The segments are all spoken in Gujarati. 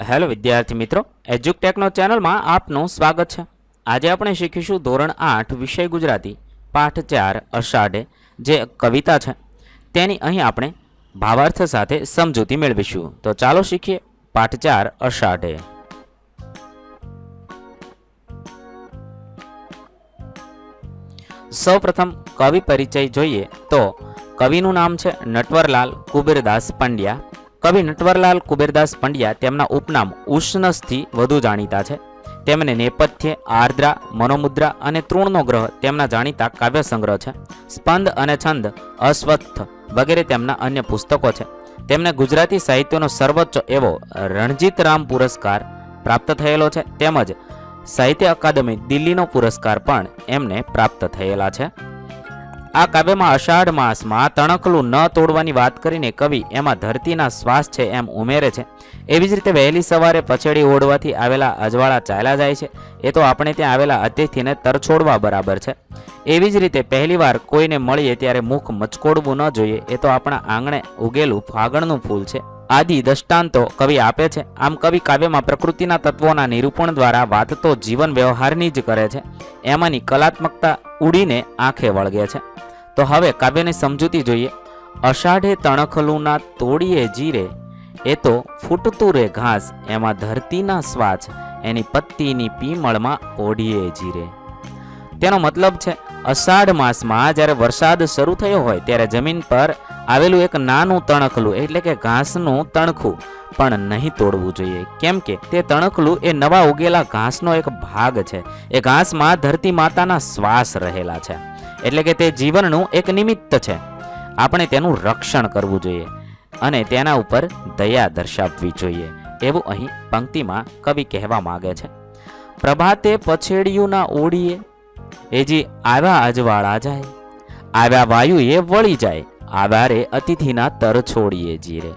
हेलो विद्यार्थी मित्रों, एज्युकटेकनो चैनल में आपનું स्वागत है। आज આપણે શીખીશું ધોરણ 8 વિષય ગુજરાતી પાઠ 4 અષાઢે જે કવિતા છે તેની અહીં આપણે ભાવાર્થ સાથે સમજૂતી મેળવીશું। તો ચાલો શીખીએ પાઠ 4 અષાઢે। સૌપ્રથમ કવિ પરિચય જોઈએ તો કવિનું નામ છે નટવરલાલ કુબેરદાસ પંડ્યા। कवि नटवरलाल कुबेरदास पंड्या तेमना उपनाम उष्णस्थी वधु जाणीता छे। तेमने नेपथ्य, आर्द्रा, मनोमुद्रा अने तृणनो ग्रह तेमना जाणीता काव्य संग्रह छे। स्पंद अने छंद, अश्वत्थ वगैरे तेमना अन्य पुस्तकों छे। तेमने गुजराती साहित्यनो सर्वोच्च एवो रणजीतराम पुरस्कार प्राप्त थयेलो छे। तेमज साहित्य अकादमी दिल्लीनो पुरस्कार पण एमने प्राप्त थयेला छे। आ काव्यमां अषाढ़ मासमां तणखलू न तोड़वानी वात करीने कवि एमां धरतीना श्वास छे एम उमेरे छे। एवी ज रीते वहेली सवारे पछेड़ी ओढवाथी आवेला अजवाळा चाल्या जाय छे ए तो आपणे त्यां आवेला अतिथिने तरछोड़वा बराबर छे। एवी ज रीते पहेलीवार कोईने मळीए त्यारे मुख मचकोड़वुं न जोईए ए तो आपणा आंगणे उगेलुं फागणनुं फूल छे। आदि दृष्टांतो कवि आपे छे। आम कवि काव्यमां प्रकृतिना तत्वोना निरूपण द्वारा वात तो जीवन व्यवहारनी ज करे छे। एमांनी कलात्मकता उडीने आंखे वळगे छे। तो हवे काव्यनी समजूती जोईए। अषाढ़े तणखलूना तोड़ीए जीरे ए तो फूटतुं रे घास एमां धरतीना स्वाच एनी पत्तीनी पीमळमां ओढीए जीरे। तेनो मतलब छे अषाढ़ मासमां ज्यारे वरसाद शरू थयो होय त्यारे जमीन पर आवेलुं एक नानुं तणखलुं એટલે કે ઘાસનું તણખું પણ નહીં તોડવું જોઈએ। કેમ કે તે તણખલું એ નવા ઉગેલા ઘાસનો એક ભાગ છે। એ ઘાસમાં ધરતી માતાના શ્વાસ રહેલા છે એટલે કે તે જીવનનું એક નિમિત્ત છે। આપણે તેનું રક્ષણ કરવું જોઈએ અને તેના ઉપર દયા દર્શાવવી જોઈએ એવું અહીં પંક્તિમાં કવિ કહેવા માંગે છે। પ્રભાતે પછેડિયુંના ઓડીએ એ જે આવ્યા અજવાળા જાય, આવ્યા વાયુએ વળી જાય, આવ્યા રે અતિથિના તર છોડીએ જીરે।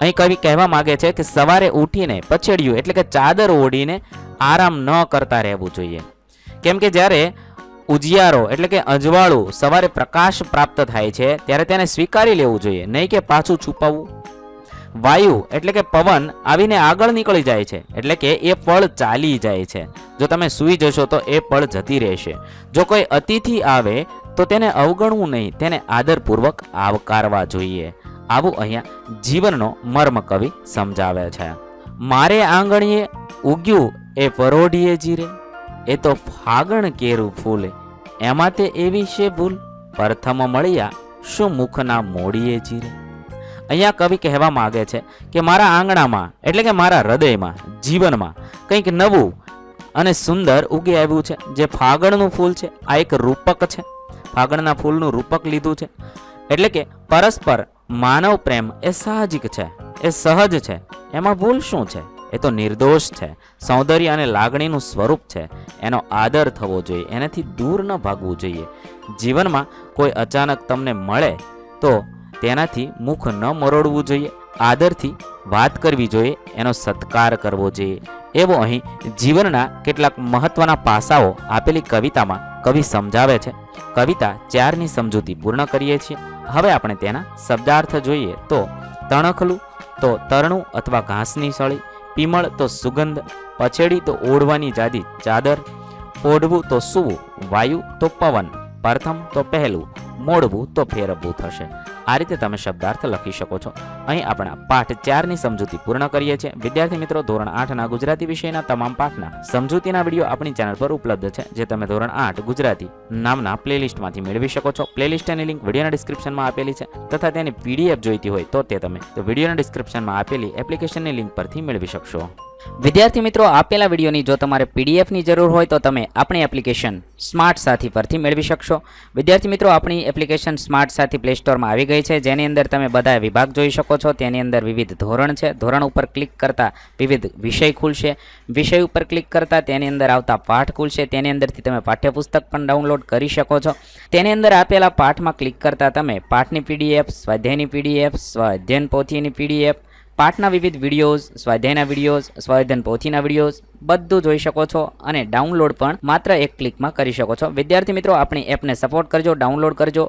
અહીં કવિ કહેવા માંગે છે કે સવારે ઉઠીને પછેડિયું એટલે કે ચાદર ઓઢીને આરામ ન કરતા રહેવું જોઈએ। કેમ કે જ્યારે ઉજિયારો એટલે કે અજવાળું સવારે પ્રકાશ પ્રાપ્ત થાય છે ત્યારે તેને સ્વીકારી લેવું જોઈએ, નહીં કે પાછું છુપાવવું। વાયુ એટલે કે પવન આવીને આગળ નીકળી જાય છે એટલે કે એ પળ ચાલી જાય છે। જો તમે સૂઈ જશો તો એ પળ જતી રહેશે। જો કોઈ અતિથિ આવે તો તેને અવગણવું નહીં, તેને આદરપૂર્વક આવકારવા જોઈએ। આવું અહીંયા જીવનનો મર્મ કવિ સમજાવે છે। મારે આંગણીએ ઉગ્યું એ પરોઢીએ જીરે એ તો ફાગણ કેરું ફૂલ એમાં તે એવી છે ભૂલ પ્રથમ મળ્યા શું મુખના મોડીએ જીરે। અહીંયા કવિ કહેવા માંગે છે કે મારા આંગણામાં એટલે કે મારા હૃદયમાં જીવનમાં કંઈક નવું અને સુંદર ઉગી આવ્યું છે જે ફાગણનું ફૂલ છે। આ એક રૂપક છે, ફાગણના ફૂલનું રૂપક લીધું છે એટલે કે પરસ્પર માનવ પ્રેમ એ સાહજિક છે, એ સહજ છે, એમાં ભૂલ શું છે? એ તો નિર્દોષ છે, સૌંદર્ય અને લાગણીનું સ્વરૂપ છે। એનો આદર થવો જોઈએ, એનાથી દૂર ન ભાગવું જોઈએ। જીવનમાં કોઈ અચાનક તમને મળે તો તેનાથી મુખ ન મરોડવું જોઈએ, આદરથી વાત કરવી જોઈએ, એનો સત્કાર કરવો જોઈએ। એવો અહીં જીવનના કેટલાક મહત્વના પાસાઓ આપેલી કવિતામાં કવિ સમજાવે છે। કવિતા 4ની સમજૂતી પૂર્ણ કરીએ છીએ। હવે આપણે તેના શબ્દાર્થ જોઈએ તો તણખલું તો તરણું અથવા ઘાસની સળી, પીમળ તો સુગંધ, પછેડી તો ઓઢવાની જાદી ચાદર, ઓઢવું તો સૂવું, વાયુ તો પવન, પ્રથમ તો પહેલું, મોડવું તો ફેરવવું થશે। આ રીતે તમે શબ્દાર્થ લખી શકો છો। અહીં આપણા પાઠ 4ની સમજૂતી પૂર્ણ કરીએ છીએ। વિદ્યાર્થી મિત્રો, ધોરણ 8ના ગુજરાતી વિષયના તમામ પાઠના સમજૂતીના વિડીયો આપણી ચેનલ પર ઉપલબ્ધ છે જે તમે ધોરણ 8 ગુજરાતી નામના પ્લેલિસ્ટમાંથી મેળવી શકો છો। પ્લેલિસ્ટની લિંક વિડીયોના ડિસ્ક્રિપ્શનમાં આપેલી છે તથા તેની પીડીએફ જોઈતી હોય તો તે તમે વિડીયોના ડિસ્ક્રિપ્શનમાં આપેલી એપ્લિકેશનની લિંક પરથી મેળવી શકશો। વિદ્યાર્થી મિત્રો, આપેલા વિડીયોની જો તમારે પીડીએફની જરૂર હોય તો તમે આપણી એપ્લિકેશન સ્માર્ટ સાથી પરથી મેળવી શકશો। વિદ્યાર્થી મિત્રો, આપણી એપ્લિકેશન સ્માર્ટ સાથી પ્લે સ્ટોરમાં આવી ગઈ છે જેની અંદર તમે બધા વિભાગ જોઈ શકો છો। તેની અંદર વિવિધ ધોરણ છે, ધોરણ ઉપર ક્લિક કરતા વિવિધ વિષય ખુલશે, વિષય ઉપર ક્લિક કરતા તેની અંદર આવતા પાઠ ખુલશે, તેની અંદરથી તમે પાઠ્યપુસ્તક પણ ડાઉનલોડ કરી શકો છો। તેની અંદર આપેલા પાઠમાં ક્લિક કરતા તમે પાઠની પીડીએફ, સ્વાધ્યાયની પીડીએફ, સ્વાધ્યાયન પોથીની પીડીએફ, પાઠના વિવિધ વિડીયોઝ, સ્વાધ્યાયના વિડીયોઝ, સ્વાધ્યાયન પોથીના વિડીયોઝ બધું જોઈ શકો છો અને ડાઉનલોડ પણ માત્ર એક ક્લિકમાં કરી શકો છો। વિદ્યાર્થી મિત્રો, આપણી એપને સપોર્ટ કરજો, ડાઉનલોડ કરજો।